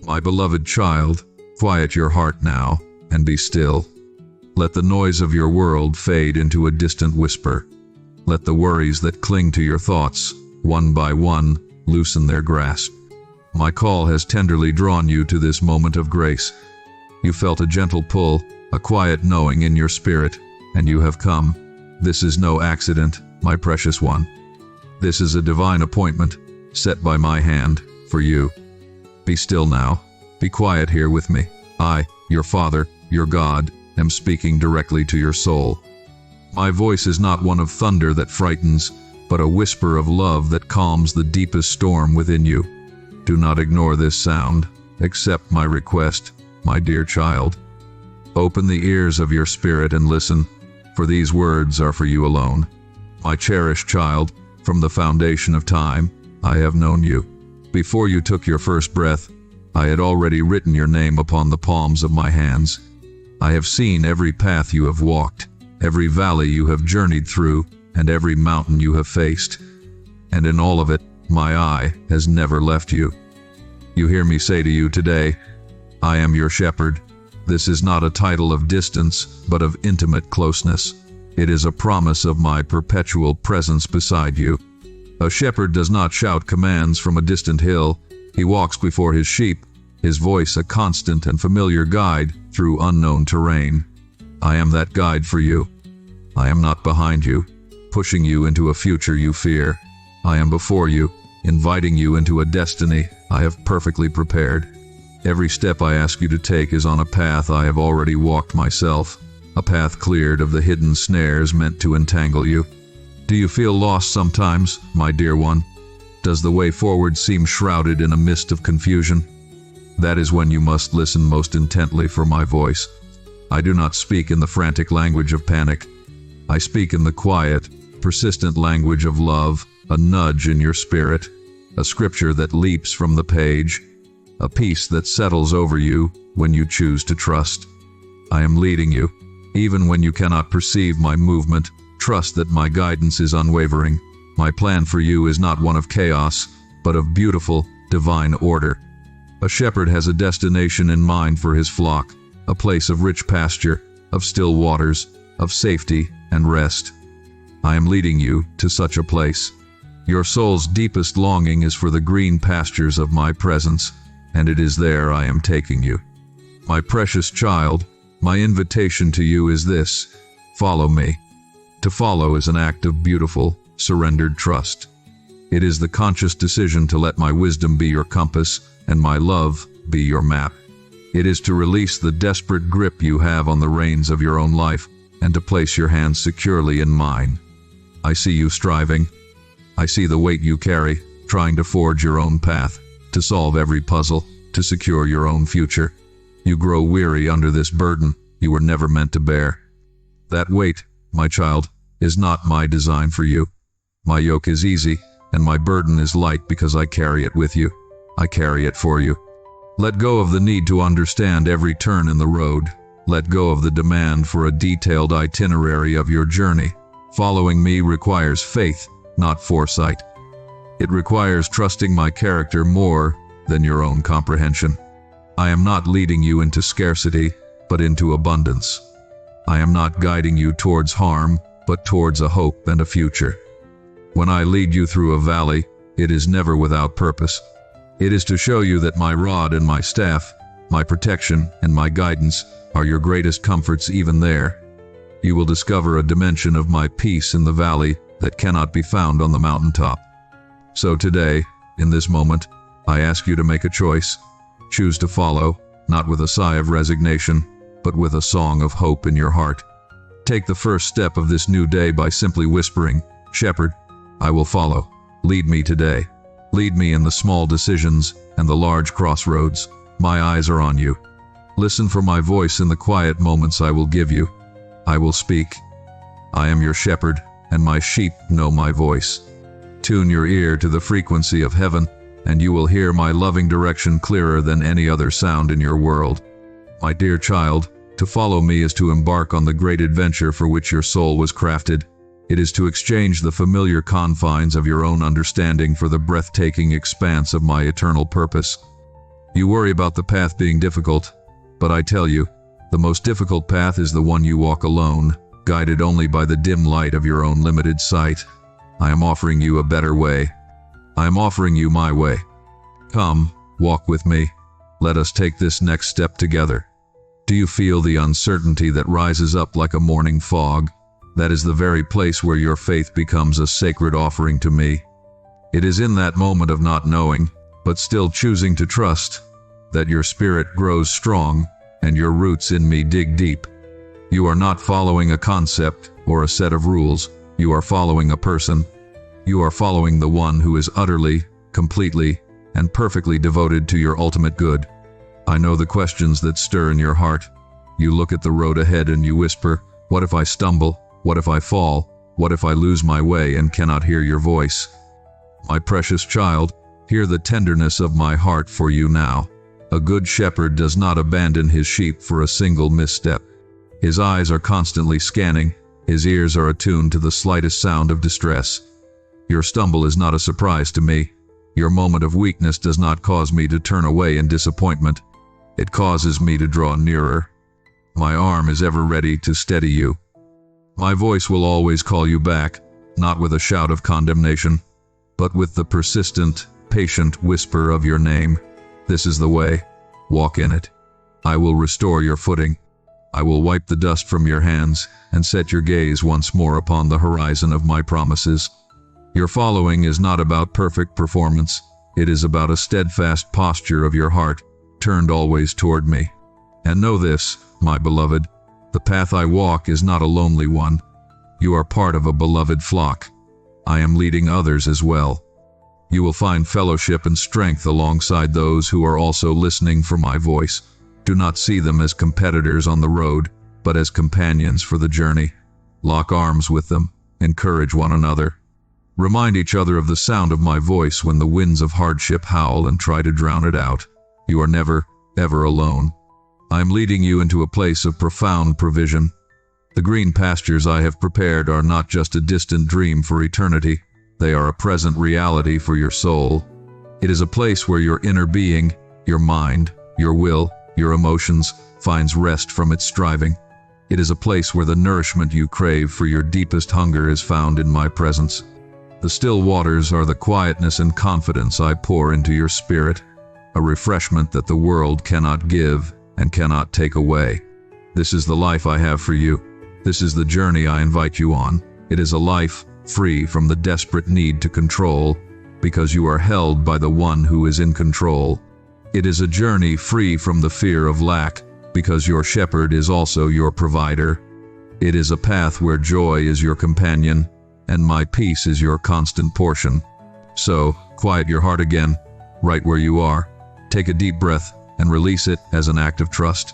My beloved child, quiet your heart now, and be still. Let the noise of your world fade into a distant whisper. Let the worries that cling to your thoughts, one by one, loosen their grasp. My call has tenderly drawn you to this moment of grace. You felt a gentle pull, a quiet knowing in your spirit, and you have come. This is no accident, my precious one. This is a divine appointment, set by my hand, for you. Be still now. Be quiet here with me. I, your Father, your God, am speaking directly to your soul. My voice is not one of thunder that frightens, but a whisper of love that calms the deepest storm within you. Do not ignore this sound. Accept my request, my dear child. Open the ears of your spirit and listen, for these words are for you alone. My cherished child, from the foundation of time, I have known you. Before you took your first breath, I had already written your name upon the palms of my hands. I have seen every path you have walked, every valley you have journeyed through, and every mountain you have faced. And in all of it, my eye has never left you. You hear me say to you today, I am your shepherd. This is not a title of distance, but of intimate closeness. It is a promise of my perpetual presence beside you. A shepherd does not shout commands from a distant hill. He walks before his sheep, his voice a constant and familiar guide through unknown terrain. I am that guide for you. I am not behind you, pushing you into a future you fear. I am before you, inviting you into a destiny I have perfectly prepared. Every step I ask you to take is on a path I have already walked myself, a path cleared of the hidden snares meant to entangle you. Do you feel lost sometimes, my dear one? Does the way forward seem shrouded in a mist of confusion? That is when you must listen most intently for my voice. I do not speak in the frantic language of panic. I speak in the quiet, persistent language of love, a nudge in your spirit, a scripture that leaps from the page, a peace that settles over you when you choose to trust. I am leading you. Even when you cannot perceive my movement, trust that my guidance is unwavering. My plan for you is not one of chaos, but of beautiful, divine order. A shepherd has a destination in mind for his flock, a place of rich pasture, of still waters, of safety and rest. I am leading you to such a place. Your soul's deepest longing is for the green pastures of my presence, and it is there I am taking you. My precious child, my invitation to you is this: follow me. To follow is an act of beautiful, surrendered trust. It is the conscious decision to let my wisdom be your compass and my love be your map. It is to release the desperate grip you have on the reins of your own life and to place your hands securely in mine. I see you striving. I see the weight you carry, trying to forge your own path, to solve every puzzle, to secure your own future. You grow weary under this burden you were never meant to bear. That weight, my child, is not my design for you. My yoke is easy, and my burden is light because I carry it with you. I carry it for you. Let go of the need to understand every turn in the road. Let go of the demand for a detailed itinerary of your journey. Following me requires faith, not foresight. It requires trusting my character more than your own comprehension. I am not leading you into scarcity, but into abundance. I am not guiding you towards harm, but towards a hope and a future. When I lead you through a valley, it is never without purpose. It is to show you that my rod and my staff, my protection and my guidance are your greatest comforts even there. You will discover a dimension of my peace in the valley that cannot be found on the mountaintop. So today, in this moment, I ask you to make a choice. Choose to follow, not with a sigh of resignation, but with a song of hope in your heart. Take the first step of this new day by simply whispering, "Shepherd, I will follow. Lead me today. Lead me in the small decisions and the large crossroads. My eyes are on you. Listen for my voice in the quiet moments I will give you. I will speak. I am your shepherd, and my sheep know my voice. Tune your ear to the frequency of heaven, and you will hear my loving direction clearer than any other sound in your world. My dear child, to follow me is to embark on the great adventure for which your soul was crafted. It is to exchange the familiar confines of your own understanding for the breathtaking expanse of my eternal purpose. You worry about the path being difficult, but I tell you, the most difficult path is the one you walk alone, guided only by the dim light of your own limited sight. I am offering you a better way. I am offering you my way. Come, walk with me. Let us take this next step together. Do you feel the uncertainty that rises up like a morning fog? That is the very place where your faith becomes a sacred offering to me. It is in that moment of not knowing, but still choosing to trust, that your spirit grows strong and your roots in me dig deep. You are not following a concept or a set of rules. You are following a person. You are following the one who is utterly, completely, and perfectly devoted to your ultimate good. I know the questions that stir in your heart. You look at the road ahead and you whisper, "What if I stumble? What if I fall? What if I lose my way and cannot hear your voice?" My precious child, hear the tenderness of my heart for you now. A good shepherd does not abandon his sheep for a single misstep. His eyes are constantly scanning, his ears are attuned to the slightest sound of distress. Your stumble is not a surprise to me. Your moment of weakness does not cause me to turn away in disappointment. It causes me to draw nearer. My arm is ever ready to steady you. My voice will always call you back, not with a shout of condemnation, but with the persistent, patient whisper of your name. This is the way. Walk in it. I will restore your footing. I will wipe the dust from your hands and set your gaze once more upon the horizon of my promises. Your following is not about perfect performance. It is about a steadfast posture of your heart, turned always toward me. And know this, my beloved, the path I walk is not a lonely one. You are part of a beloved flock. I am leading others as well. You will find fellowship and strength alongside those who are also listening for my voice. Do not see them as competitors on the road, but as companions for the journey. Lock arms with them, encourage one another. Remind each other of the sound of my voice when the winds of hardship howl and try to drown it out. You are never, ever alone. I am leading you into a place of profound provision. The green pastures I have prepared are not just a distant dream for eternity. They are a present reality for your soul. It is a place where your inner being, your mind, your will, your emotions, finds rest from its striving. It is a place where the nourishment you crave for your deepest hunger is found in my presence. The still waters are the quietness and confidence I pour into your spirit, a refreshment that the world cannot give and cannot take away. This is the life I have for you. This is the journey I invite you on. It is a life free from the desperate need to control, because you are held by the one who is in control. It is a journey free from the fear of lack, because your shepherd is also your provider. It is a path where joy is your companion, and my peace is your constant portion. So, quiet your heart again, right where you are. Take a deep breath and release it as an act of trust.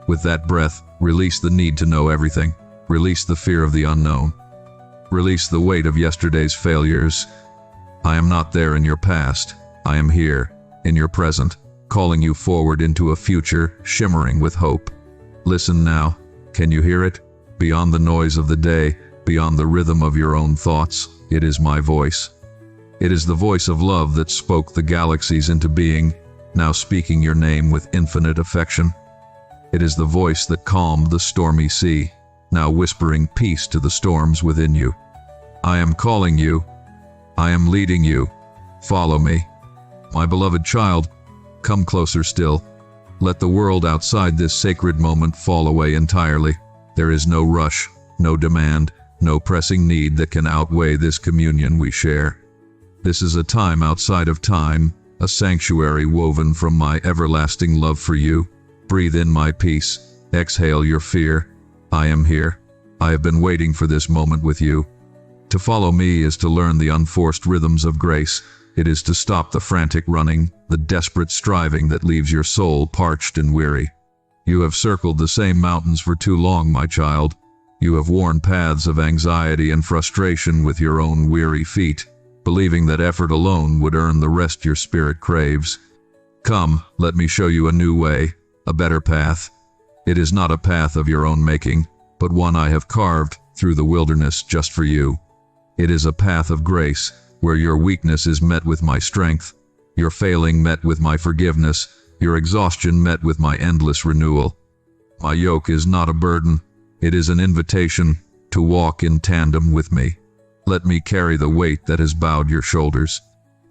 With that breath, release the need to know everything. Release the fear of the unknown. Release the weight of yesterday's failures. I am not there in your past. I am here, in your present, calling you forward into a future shimmering with hope. Listen now. Can you hear it? Beyond the noise of the day, beyond the rhythm of your own thoughts, it is my voice. It is the voice of love that spoke the galaxies into being, now speaking your name with infinite affection. It is the voice that calmed the stormy sea, now whispering peace to the storms within you. I am calling you. I am leading you. Follow me. My beloved child, come closer still. Let the world outside this sacred moment fall away entirely. There is no rush, no demand, no pressing need that can outweigh this communion we share. This is a time outside of time, a sanctuary woven from my everlasting love for you. Breathe in my peace, exhale your fear. I am here. I have been waiting for this moment with you. To follow me is to learn the unforced rhythms of grace. It is to stop the frantic running, the desperate striving that leaves your soul parched and weary. You have circled the same mountains for too long, my child. You have worn paths of anxiety and frustration with your own weary feet, believing that effort alone would earn the rest your spirit craves. Come, let me show you a new way, a better path. It is not a path of your own making, but one I have carved through the wilderness just for you. It is a path of grace, where your weakness is met with my strength, your failing met with my forgiveness, your exhaustion met with my endless renewal. My yoke is not a burden, it is an invitation to walk in tandem with me. Let me carry the weight that has bowed your shoulders.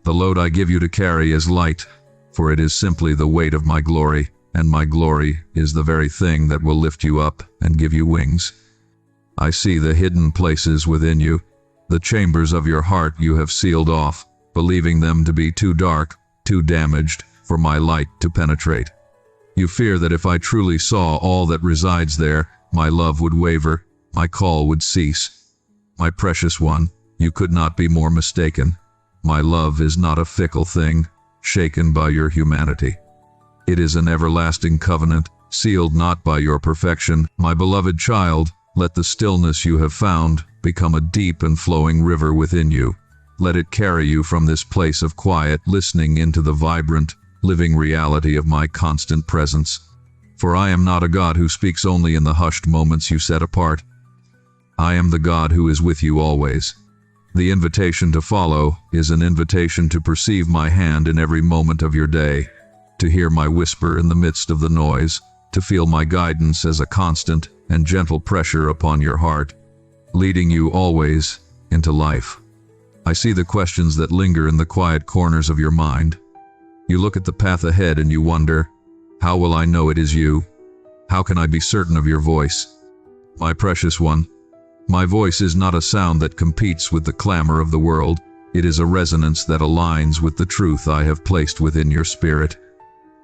The load I give you to carry is light, for it is simply the weight of my glory, and my glory is the very thing that will lift you up and give you wings. I see the hidden places within you, the chambers of your heart you have sealed off, believing them to be too dark, too damaged, for my light to penetrate. You fear that if I truly saw all that resides there, my love would waver, my call would cease. My precious one, you could not be more mistaken. My love is not a fickle thing, shaken by your humanity. It is an everlasting covenant, sealed not by your perfection. My beloved child, let the stillness you have found become a deep and flowing river within you. Let it carry you from this place of quiet, listening into the vibrant, living reality of my constant presence. For I am not a God who speaks only in the hushed moments you set apart. I am the God who is with you always. The invitation to follow is an invitation to perceive my hand in every moment of your day, to hear my whisper in the midst of the noise, to feel my guidance as a constant and gentle pressure upon your heart, leading you always into life. I see the questions that linger in the quiet corners of your mind. You look at the path ahead and you wonder, how will I know it is you? How can I be certain of your voice? My precious one, my voice is not a sound that competes with the clamor of the world. It is a resonance that aligns with the truth I have placed within your spirit.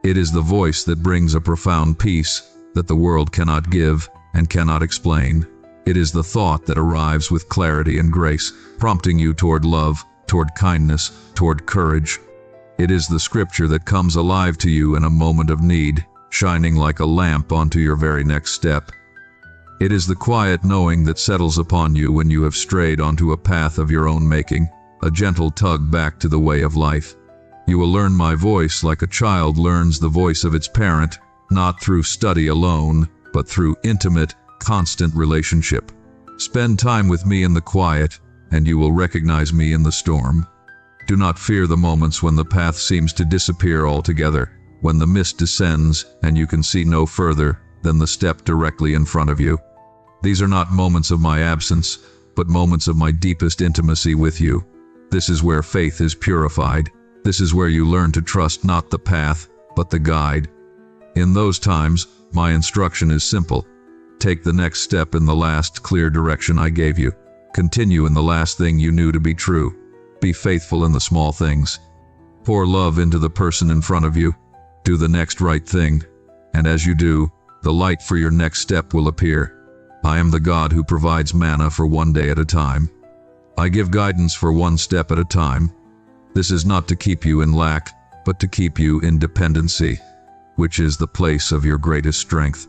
It is the voice that brings a profound peace that the world cannot give and cannot explain. It is the thought that arrives with clarity and grace, prompting you toward love, toward kindness, toward courage. It is the scripture that comes alive to you in a moment of need, shining like a lamp onto your very next step. It is the quiet knowing that settles upon you when you have strayed onto a path of your own making, a gentle tug back to the way of life. You will learn my voice like a child learns the voice of its parent, not through study alone, but through intimate, constant relationship. Spend time with me in the quiet, and you will recognize me in the storm. Do not fear the moments when the path seems to disappear altogether, when the mist descends and you can see no further than the step directly in front of you. These are not moments of my absence, but moments of my deepest intimacy with you. This is where faith is purified. This is where you learn to trust not the path, but the guide. In those times, my instruction is simple. Take the next step in the last clear direction I gave you. Continue in the last thing you knew to be true. Be faithful in the small things. Pour love into the person in front of you. Do the next right thing. And as you do, the light for your next step will appear. I am the God who provides manna for one day at a time. I give guidance for one step at a time. This is not to keep you in lack, but to keep you in dependency, which is the place of your greatest strength.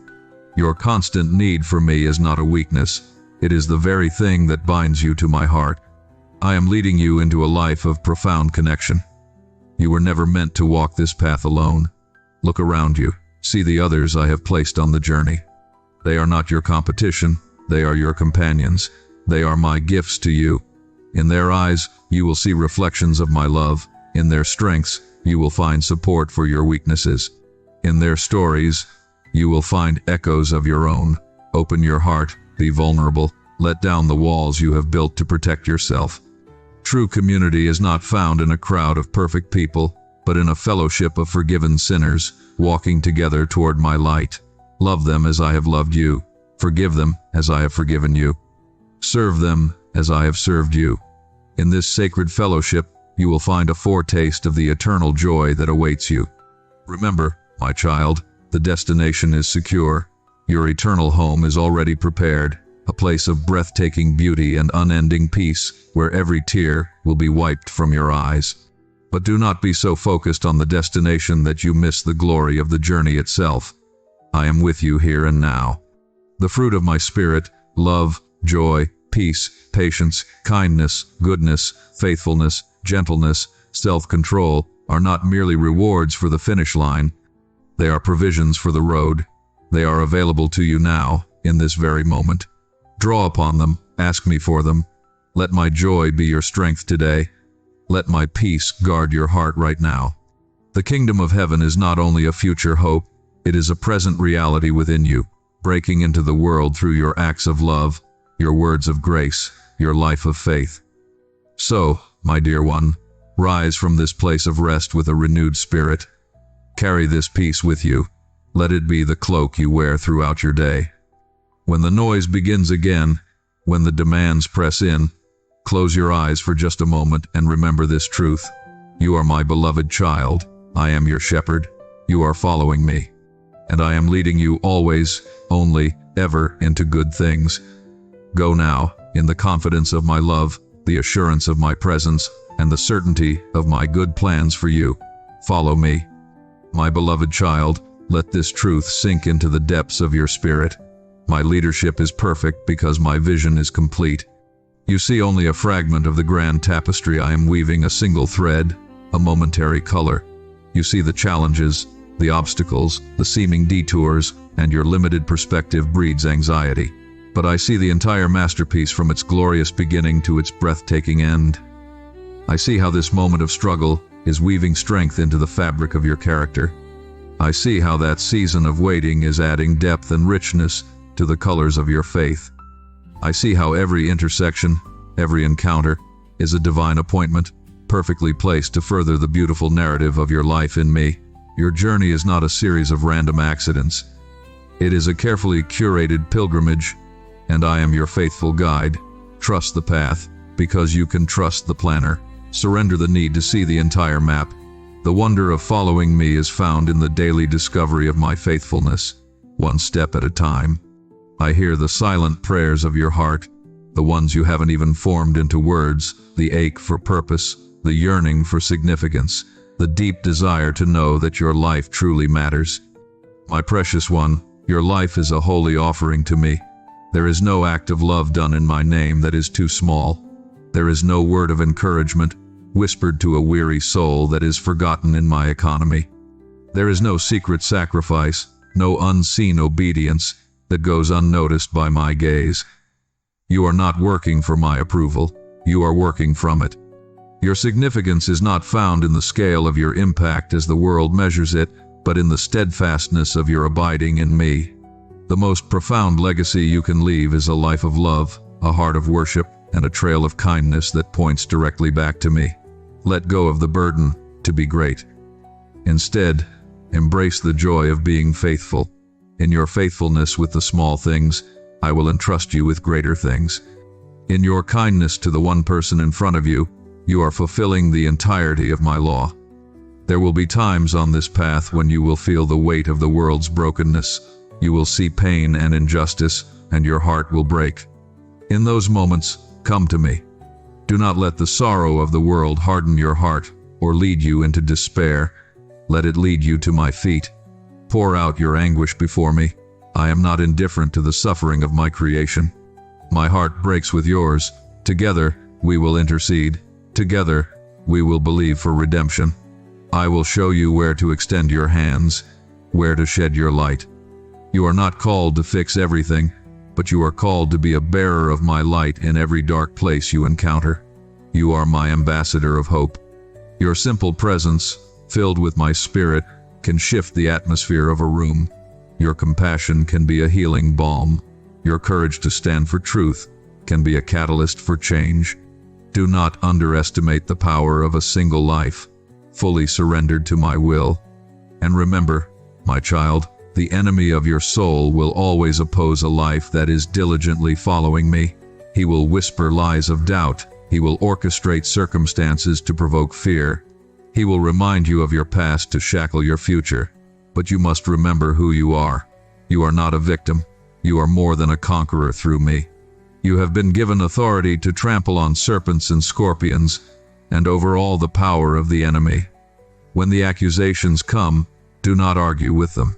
Your constant need for me is not a weakness. It is the very thing that binds you to my heart. I am leading you into a life of profound connection. You were never meant to walk this path alone. Look around you. See the others I have placed on the journey. They are not your competition. They are your companions. They are my gifts to you. In their eyes, you will see reflections of my love. In their strengths, you will find support for your weaknesses. In their stories, you will find echoes of your own. Open your heart, be vulnerable, let down the walls you have built to protect yourself. True community is not found in a crowd of perfect people, but in a fellowship of forgiven sinners, walking together toward my light. Love them as I have loved you. Forgive them as I have forgiven you. Serve them as I have served you. In this sacred fellowship, you will find a foretaste of the eternal joy that awaits you. Remember, my child, the destination is secure. Your eternal home is already prepared, a place of breathtaking beauty and unending peace, where every tear will be wiped from your eyes. But do not be so focused on the destination that you miss the glory of the journey itself. I am with you here and now. The fruit of my spirit, love, joy, peace, patience, kindness, goodness, faithfulness, gentleness, self-control, are not merely rewards for the finish line. They are provisions for the road. They are available to you now, in this very moment. Draw upon them, ask me for them. Let my joy be your strength today. Let my peace guard your heart right now. The kingdom of heaven is not only a future hope, it is a present reality within you, breaking into the world through your acts of love, your words of grace, your life of faith. So, my dear one, rise from this place of rest with a renewed spirit. Carry this peace with you. Let it be the cloak you wear throughout your day. When the noise begins again, when the demands press in, close your eyes for just a moment and remember this truth. You are my beloved child. I am your shepherd. You are following me. And I am leading you always, only, ever into good things. Go now, in the confidence of my love, the assurance of my presence, and the certainty of my good plans for you. Follow me. My beloved child, let this truth sink into the depths of your spirit. My leadership is perfect because my vision is complete. You see only a fragment of the grand tapestry I am weaving, a single thread, a momentary color. You see the challenges, the obstacles, the seeming detours, and your limited perspective breeds anxiety. But I see the entire masterpiece from its glorious beginning to its breathtaking end. I see how this moment of struggle is weaving strength into the fabric of your character. I see how that season of waiting is adding depth and richness to the colors of your faith. I see how every intersection, every encounter, is a divine appointment, perfectly placed to further the beautiful narrative of your life in me. Your journey is not a series of random accidents. It is a carefully curated pilgrimage, and I am your faithful guide. Trust the path, because you can trust the planner. Surrender the need to see the entire map. The wonder of following me is found in the daily discovery of my faithfulness, one step at a time. I hear the silent prayers of your heart, the ones you haven't even formed into words, the ache for purpose, the yearning for significance, the deep desire to know that your life truly matters. My precious one, your life is a holy offering to me. There is no act of love done in my name that is too small. There is no word of encouragement whispered to a weary soul that is forgotten in my economy. There is no secret sacrifice, no unseen obedience that goes unnoticed by my gaze. You are not working for my approval, you are working from it. Your significance is not found in the scale of your impact as the world measures it, but in the steadfastness of your abiding in me. The most profound legacy you can leave is a life of love, a heart of worship, and a trail of kindness that points directly back to me. Let go of the burden to be great. Instead, embrace the joy of being faithful. In your faithfulness with the small things, I will entrust you with greater things. In your kindness to the one person in front of you, you are fulfilling the entirety of my law. There will be times on this path when you will feel the weight of the world's brokenness. You will see pain and injustice, and your heart will break. In those moments, come to me. Do not let the sorrow of the world harden your heart or lead you into despair. Let it lead you to my feet. Pour out your anguish before me. I am not indifferent to the suffering of my creation. My heart breaks with yours. Together, we will intercede. Together, we will believe for redemption. I will show you where to extend your hands, where to shed your light. You are not called to fix everything, but you are called to be a bearer of my light in every dark place you encounter. You are my ambassador of hope. Your simple presence, filled with my spirit, can shift the atmosphere of a room. Your compassion can be a healing balm. Your courage to stand for truth can be a catalyst for change. Do not underestimate the power of a single life, fully surrendered to my will. And remember, my child, the enemy of your soul will always oppose a life that is diligently following me. He will whisper lies of doubt. He will orchestrate circumstances to provoke fear. He will remind you of your past to shackle your future. But you must remember who you are. You are not a victim. You are more than a conqueror through me. You have been given authority to trample on serpents and scorpions, and over all the power of the enemy. When the accusations come, do not argue with them.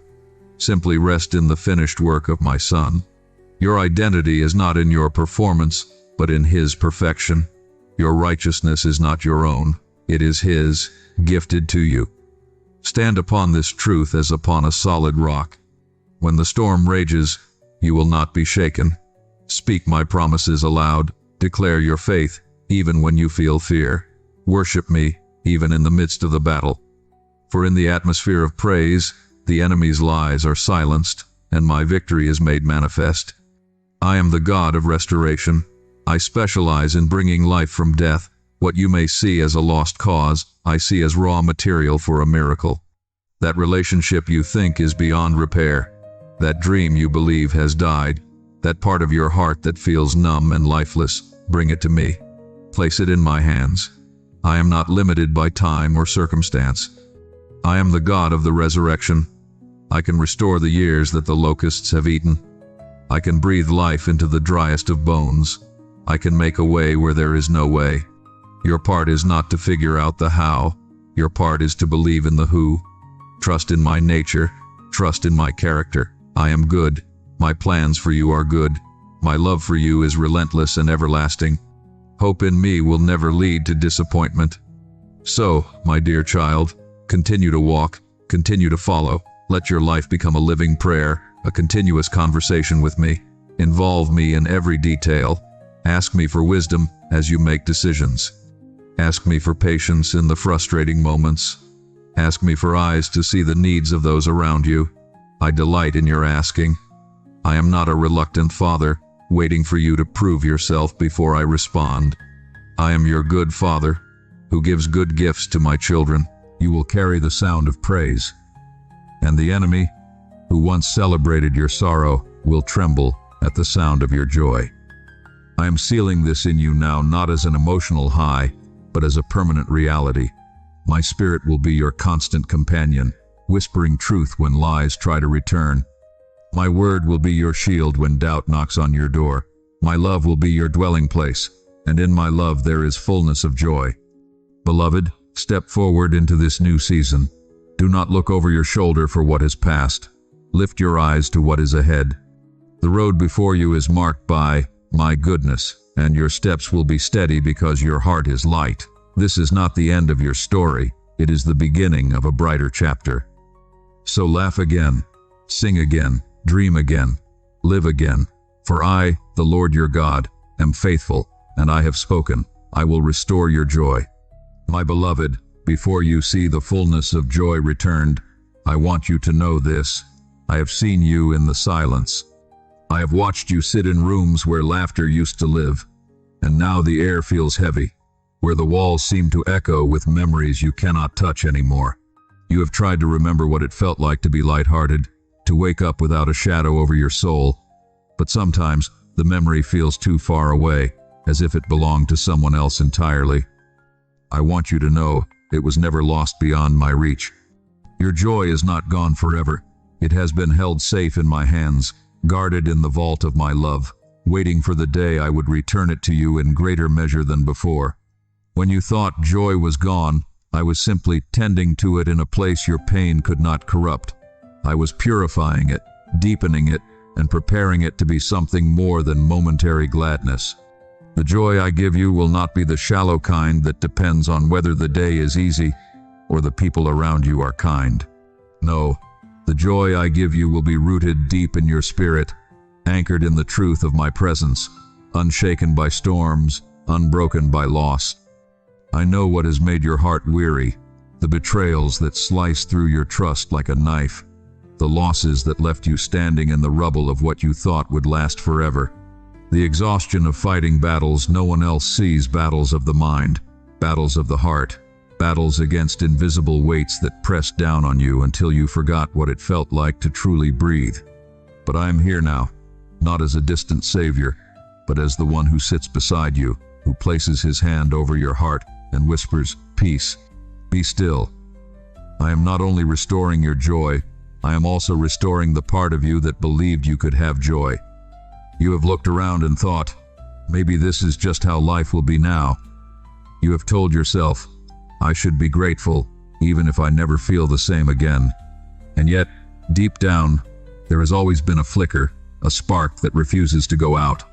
Simply rest in the finished work of my Son. Your identity is not in your performance, but in His perfection. Your righteousness is not your own. It is His, gifted to you. Stand upon this truth as upon a solid rock. When the storm rages, you will not be shaken. Speak my promises aloud. Declare your faith, even when you feel fear. Worship me, even in the midst of the battle. For in the atmosphere of praise, the enemy's lies are silenced, and my victory is made manifest. I am the God of restoration. I specialize in bringing life from death. What you may see as a lost cause, I see as raw material for a miracle. That relationship you think is beyond repair, that dream you believe has died, that part of your heart that feels numb and lifeless, bring it to me. Place it in my hands. I am not limited by time or circumstance. I am the God of the resurrection. I can restore the years that the locusts have eaten. I can breathe life into the driest of bones. I can make a way where there is no way. Your part is not to figure out the how. Your part is to believe in the who. Trust in my nature. Trust in my character. I am good. My plans for you are good. My love for you is relentless and everlasting. Hope in me will never lead to disappointment. So, my dear child, continue to walk, continue to follow. Let your life become a living prayer, a continuous conversation with me. Involve me in every detail. Ask me for wisdom as you make decisions. Ask me for patience in the frustrating moments. Ask me for eyes to see the needs of those around you. I delight in your asking. I am not a reluctant father, waiting for you to prove yourself before I respond. I am your good father, who gives good gifts to my children. You will carry the sound of praise. And the enemy, who once celebrated your sorrow, will tremble at the sound of your joy. I am sealing this in you now, not as an emotional high, but as a permanent reality. My spirit will be your constant companion, whispering truth when lies try to return. My word will be your shield when doubt knocks on your door. My love will be your dwelling place, and in my love there is fullness of joy. Beloved, step forward into this new season. Do not look over your shoulder for what has passed. Lift your eyes to what is ahead. The road before you is marked by my goodness, and your steps will be steady because your heart is light. This is not the end of your story. It is the beginning of a brighter chapter. So laugh again, sing again, dream again, live again. For I, the Lord your God, am faithful, and I have spoken. I will restore your joy. My beloved, before you see the fullness of joy returned, I want you to know this. I have seen you in the silence. I have watched you sit in rooms where laughter used to live, and now the air feels heavy, where the walls seem to echo with memories you cannot touch anymore. You have tried to remember what it felt like to be lighthearted, to wake up without a shadow over your soul, but sometimes the memory feels too far away, as if it belonged to someone else entirely. I want you to know it was never lost beyond my reach. Your joy is not gone forever. It has been held safe in my hands, guarded in the vault of my love, waiting for the day I would return it to you in greater measure than before. When you thought joy was gone, I was simply tending to it in a place your pain could not corrupt. I was purifying it, deepening it, and preparing it to be something more than momentary gladness. The joy I give you will not be the shallow kind that depends on whether the day is easy or the people around you are kind. No, the joy I give you will be rooted deep in your spirit, anchored in the truth of my presence, unshaken by storms, unbroken by loss. I know what has made your heart weary, the betrayals that slice through your trust like a knife, the losses that left you standing in the rubble of what you thought would last forever. The exhaustion of fighting battles no one else sees, battles of the mind, battles of the heart, battles against invisible weights that pressed down on you until you forgot what it felt like to truly breathe. But I am here now, not as a distant savior, but as the one who sits beside you, who places his hand over your heart and whispers, "Peace, be still." I am not only restoring your joy, I am also restoring the part of you that believed you could have joy. You have looked around and thought, maybe this is just how life will be now. You have told yourself, I should be grateful, even if I never feel the same again. And yet, deep down, there has always been a flicker, a spark that refuses to go out.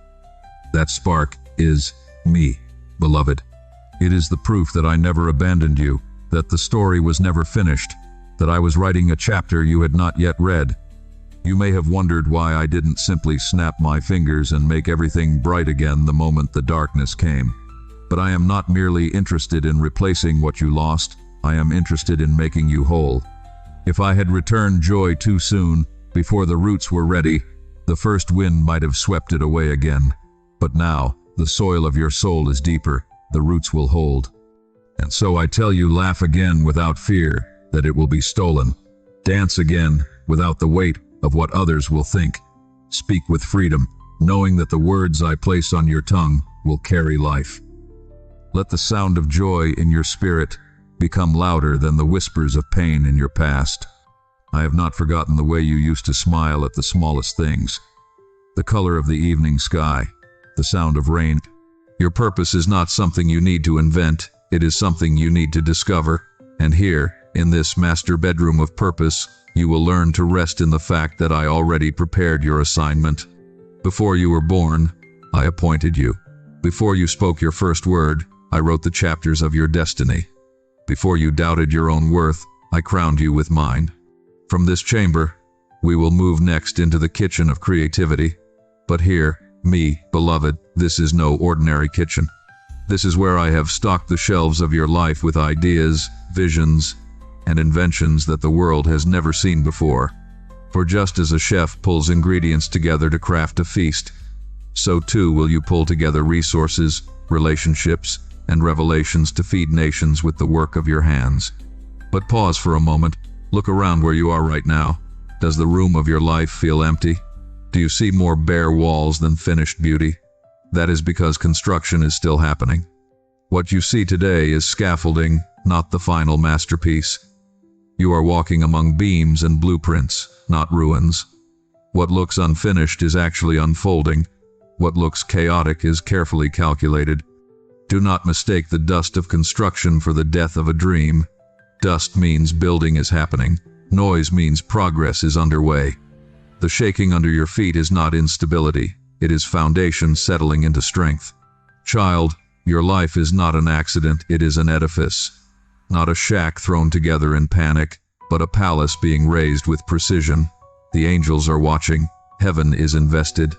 That spark is me, beloved. It is the proof that I never abandoned you, that the story was never finished, that I was writing a chapter you had not yet read. You may have wondered why I didn't simply snap my fingers and make everything bright again the moment the darkness came. But I am not merely interested in replacing what you lost. I am interested in making you whole. If I had returned joy too soon, before the roots were ready, the first wind might have swept it away again. But now, the soil of your soul is deeper, the roots will hold. And so I tell you, laugh again without fear that it will be stolen. Dance again without the weight of what others will think. Speak with freedom, knowing that the words I place on your tongue will carry life. Let the sound of joy in your spirit become louder than the whispers of pain in your past. I have not forgotten the way you used to smile at the smallest things. The color of the evening sky, the sound of rain. Your purpose is not something you need to invent, it is something you need to discover. And here, in this master bedroom of purpose, you will learn to rest in the fact that I already prepared your assignment. Before you were born, I appointed you. Before you spoke your first word, I wrote the chapters of your destiny. Before you doubted your own worth, I crowned you with mine. From this chamber, we will move next into the kitchen of creativity. But here, me, beloved, this is no ordinary kitchen. This is where I have stocked the shelves of your life with ideas, visions, and inventions that the world has never seen before. For just as a chef pulls ingredients together to craft a feast, so too will you pull together resources, relationships, and revelations to feed nations with the work of your hands. But pause for a moment. Look around where you are right now. Does the room of your life feel empty? Do you see more bare walls than finished beauty? That is because construction is still happening. What you see today is scaffolding, not the final masterpiece. You are walking among beams and blueprints, not ruins. What looks unfinished is actually unfolding. What looks chaotic is carefully calculated. Do not mistake the dust of construction for the death of a dream. Dust means building is happening. Noise means progress is underway. The shaking under your feet is not instability. It is foundation settling into strength. Child, your life is not an accident, it is an edifice. Not a shack thrown together in panic, but a palace being raised with precision. The angels are watching. Heaven is invested.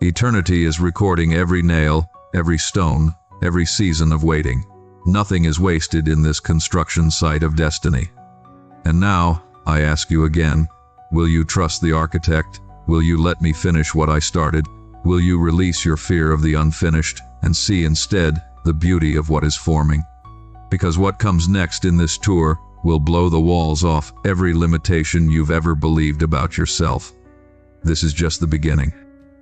Eternity is recording every nail, every stone, every season of waiting. Nothing is wasted in this construction site of destiny. And now, I ask you again, will you trust the architect? Will you let me finish what I started? Will you release your fear of the unfinished and see instead the beauty of what is forming? Because what comes next in this tour will blow the walls off every limitation you've ever believed about yourself. This is just the beginning.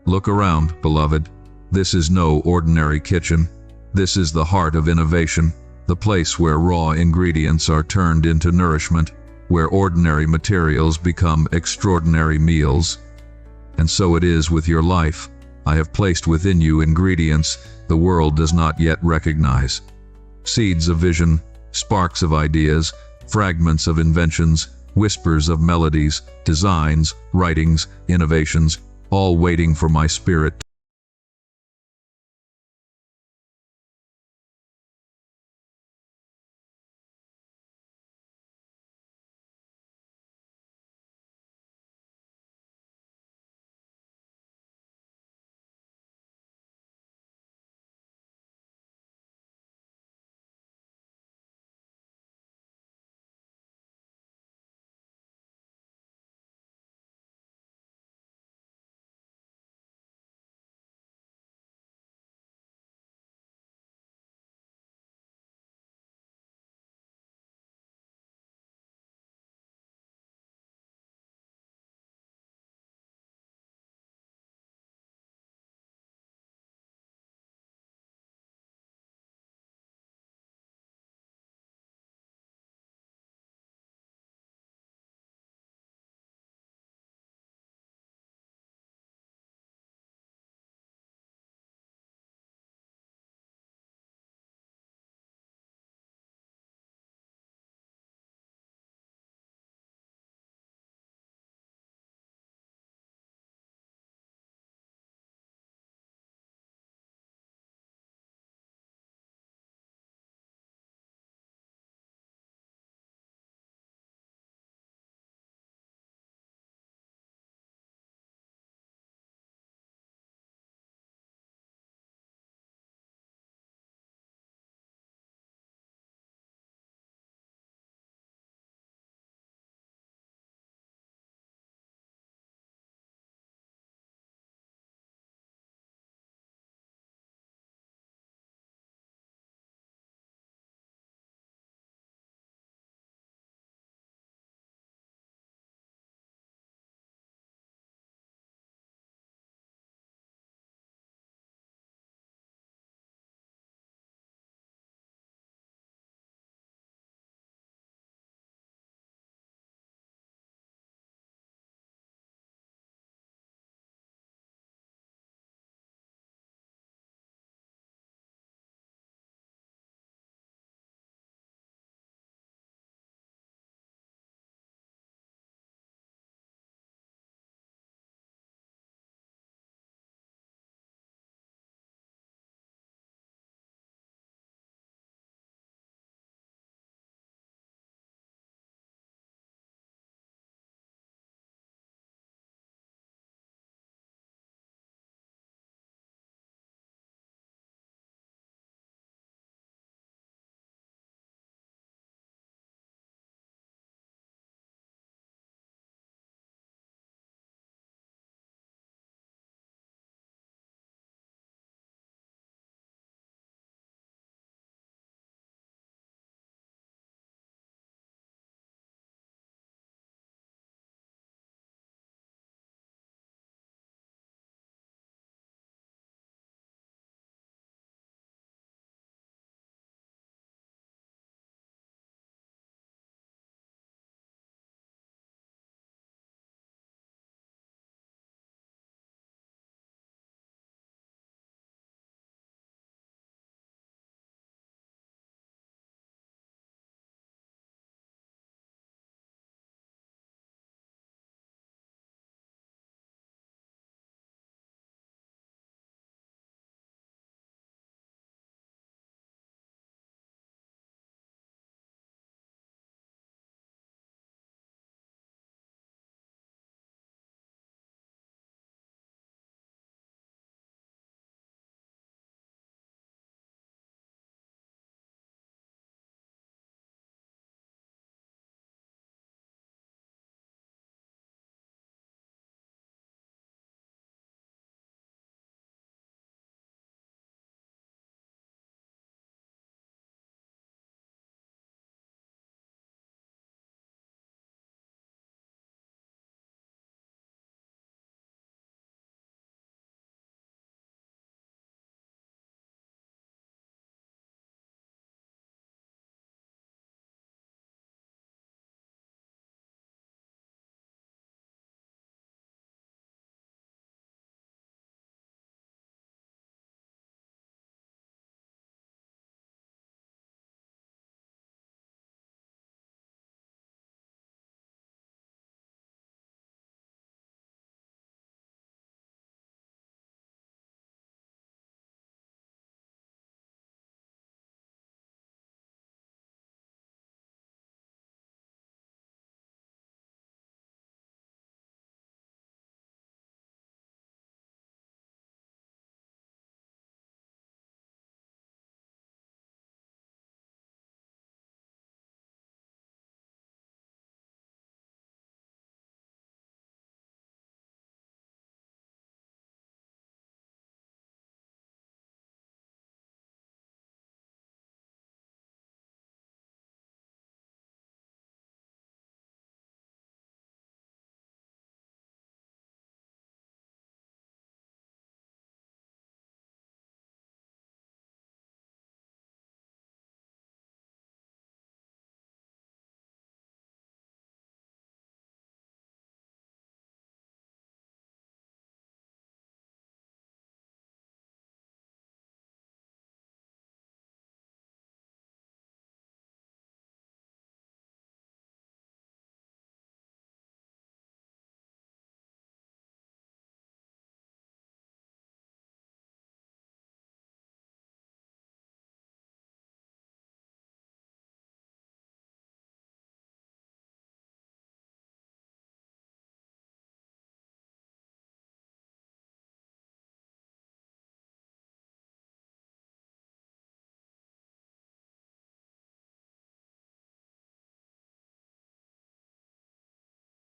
Look around, beloved. This is no ordinary kitchen. This is the heart of innovation, the place where raw ingredients are turned into nourishment, where ordinary materials become extraordinary meals. And so it is with your life. I have placed within you ingredients the world does not yet recognize. Seeds of vision, sparks of ideas, fragments of inventions, whispers of melodies, designs, writings, innovations, all waiting for my spirit